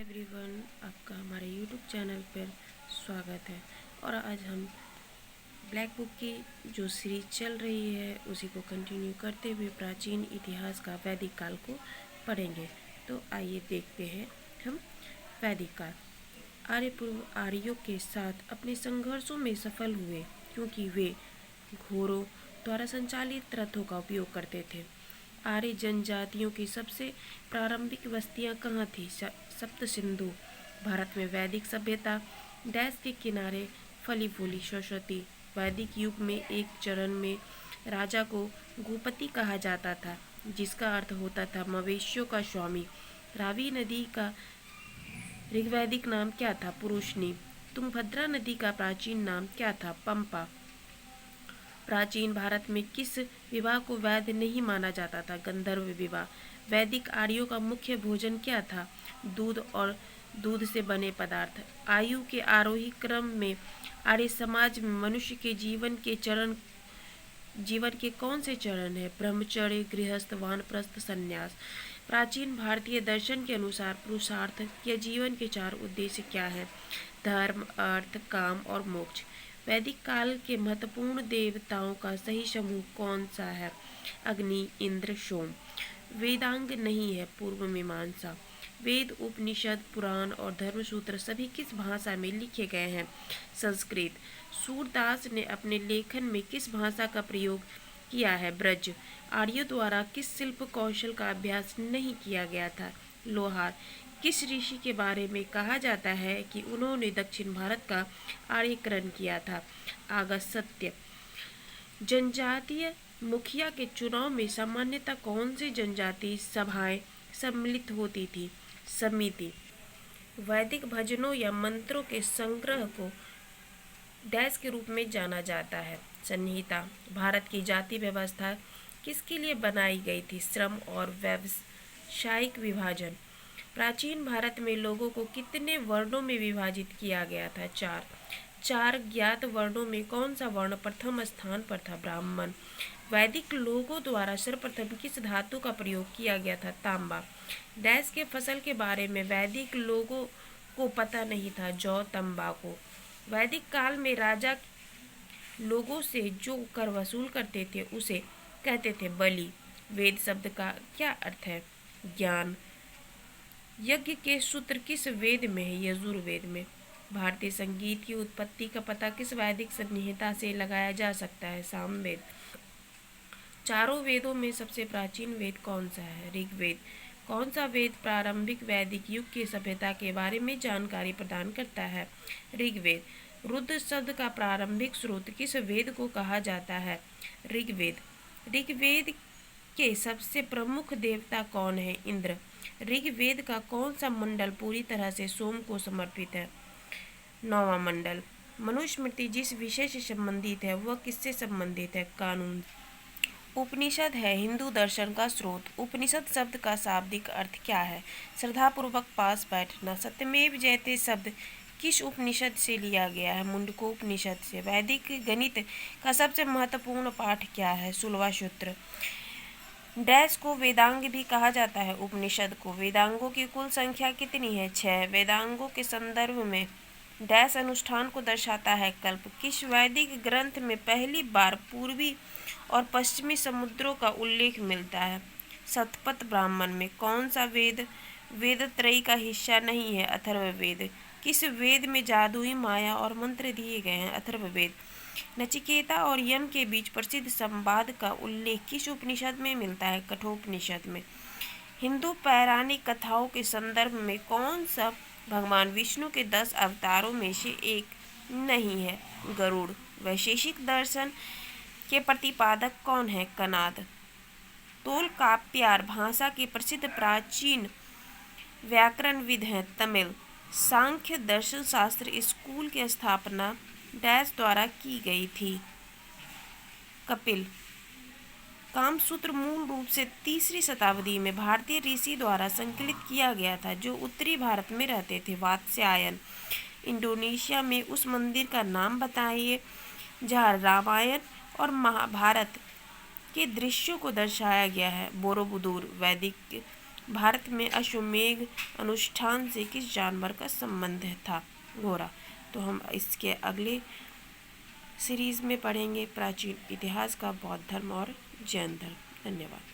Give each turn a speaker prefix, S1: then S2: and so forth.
S1: Everyone, आपका हमारे YouTube channel पर स्वागत है। और आज हम ब्लैक बुक की जो सीरीज चल रही है उसी को कंटिन्यू करते हुए प्राचीन इतिहास का वैदिक काल को पढ़ेंगे। तो आइए देखते हैं हम वैदिक काल। आर्य पूर्व आर्यों के साथ अपने संघर्षों में सफल हुए क्योंकि वे घोड़ों द्वारा संचालित रथों का उपयोग करते थे। आर्य जनजातियों की सबसे प्रारंभिक बस्तियां कहाँ थी? सप्त सिंधु भारत में वैदिक सभ्यता डैश के किनारे फली फूली सरस्वती। वैदिक युग में एक चरण में राजा को भूपति कहा जाता था, जिसका अर्थ होता था मवेशियों का स्वामी। रावी नदी का ऋग्वैदिक नाम क्या था? पुरुषनी। तुंगभद्रा नदी का प्राचीन नाम क्या था? पंपा। प्राचीन भारत में किस विवाह को वैध नहीं माना जाता था? गंधर्व विवाह। वैदिक आर्यों का मुख्य भोजन क्या था? दूध और दूध से बने पदार्थ। आयु के आरोही क्रम में आर्य समाज में मनुष्य के जीवन के कौन से चरण है? ब्रह्मचर्य, गृहस्थ, वानप्रस्थ, संन्यास। प्राचीन भारतीय दर्शन के अनुसार पुरुषार्थ या जीवन के चार उद्देश्य क्या है? धर्म, अर्थ, काम और मोक्ष। वैदिक काल के महत्वपूर्ण देवताओं का सही समूह कौन सा है? अग्नि, इंद्र, सोम। वेदांग नहीं है, पूर्व मीमांसा। वेद, उपनिषद, पुराण और धर्मसूत्र सभी किस भाषा में लिखे गए हैं? संस्कृत। सूरदास ने अपने लेखन में किस भाषा का प्रयोग किया है? ब्रज। आर्यों द्वारा किस शिल्प कौशल का अभ्यास नहीं किया गया था? लोहार। किस ऋषि के बारे में कहा जाता है कि उन्होंने दक्षिण भारत का आर्यकरण किया था? अगस्त्य। जनजातीय मुखिया के चुनाव में सामान्यतः कौन सी जनजाति सभाएं सम्मिलित होती थी? समिति। वैदिक भजनों या मंत्रों के संग्रह को डैश के रूप में जाना जाता है? संहिता। भारत की जाति व्यवस्था किसके लिए बनाई गई थी? श्रम और व्यावसायिक विभाजन। प्राचीन भारत में लोगों को कितने वर्णों में विभाजित किया गया था? चार ज्ञात वर्णों में कौन सा वर्ण प्रथम स्थान पर था? ब्राह्मण। वैदिक लोगों द्वारा सर्वप्रथम किस धातु का प्रयोग किया गया था? तांबा। डैश के फसल के बारे में वैदिक लोगों को पता नहीं था? जौ, तंबाकू। वैदिक काल में राजा लोगों से जो कर वसूल करते थे उसे कहते थे बलि। वेद शब्द का क्या अर्थ है? ज्ञान। यज्ञ के सूत्र किस वेद में है? यजुर्वेद में। भारतीय संगीत की उत्पत्ति का पता किस वैदिक संहिता से लगाया जा सकता है? सामवेद। चारों वेदों में सबसे प्राचीन वेद कौन सा है? ऋग्वेद। कौन सा वेद प्रारंभिक वैदिक युग की सभ्यता के बारे में जानकारी प्रदान करता है? ऋग्वेद। रुद्र शब्द का प्रारंभिक स्रोत किस वेद को कहा जाता है? ऋग्वेद। ऋग्वेद के सबसे प्रमुख देवता कौन है? इंद्र। ऋग्वेद का कौन सा मंडल पूरी तरह से सोम को समर्पित है? 9वां मंडल। मनुस्मृति जिस विषय से संबंधित है वह किससे संबंधित है? कानून। उपनिषद है हिंदू दर्शन का स्रोत। उपनिषद शब्द का शाब्दिक अर्थ क्या है? श्रद्धापूर्वक पास बैठना। सत्यमेव जयते शब्द किस उपनिषद से लिया गया है? मुंडकोपनिषद से। वैदिक गणित का सबसे महत्वपूर्ण पाठ क्या है? शुल्वासूत्र। डैश को वेदांग भी कहा जाता है? उपनिषद को। वेदांगों की कुल संख्या कितनी है? 6। वेदांगों के संदर्भ में डैश अनुष्ठान को दर्शाता है? कल्प। किस वैदिक ग्रंथ में पहली बार पूर्वी और पश्चिमी समुद्रों का उल्लेख मिलता है? शतपथ ब्राह्मण में। कौन सा वेद वेदत्रयी का हिस्सा नहीं है? अथर्ववेद। किस वेद में जादुई माया और मंत्र दिए गए हैं? अथर्ववेद। नचिकेता और यम के बीच प्रसिद्ध संवाद का उल्लेख किस उपनिषद में मिलता है? कठोपनिषद में। हिंदू पौराणिक कथाओं के संदर्भ में कौन सा भगवान विष्णु के 10 अवतारों में से एक नहीं है? गरुड़। वैशेषिक दर्शन के प्रतिपादक कौन है? कनाद। तोलकाप्पियर भाषा के प्रसिद्ध प्राचीन व्याकरणविद हैं? तमिल। सांख्य दर्शन शास्त्र स्कूल की स्थापना डैश द्वारा की गई थी? कपिल। कामसूत्र मूल रूप से 3री शताब्दी में भारतीय ऋषि द्वारा संकलित किया गया था जो उत्तरी भारत में रहते थे? वात्स्यायन। इंडोनेशिया में उस मंदिर का नाम बताइए जहाँ रामायण और महाभारत के दृश्यों को दर्शाया गया है? बोरोबुदुर। वैदिक भारत में अश्वमेध अनुष्ठान से किस जानवर का संबंध था? घोड़ा। तो हम इसके अगले सीरीज में पढ़ेंगे प्राचीन इतिहास का बौद्ध धर्म और जैन धर्म। धन्यवाद।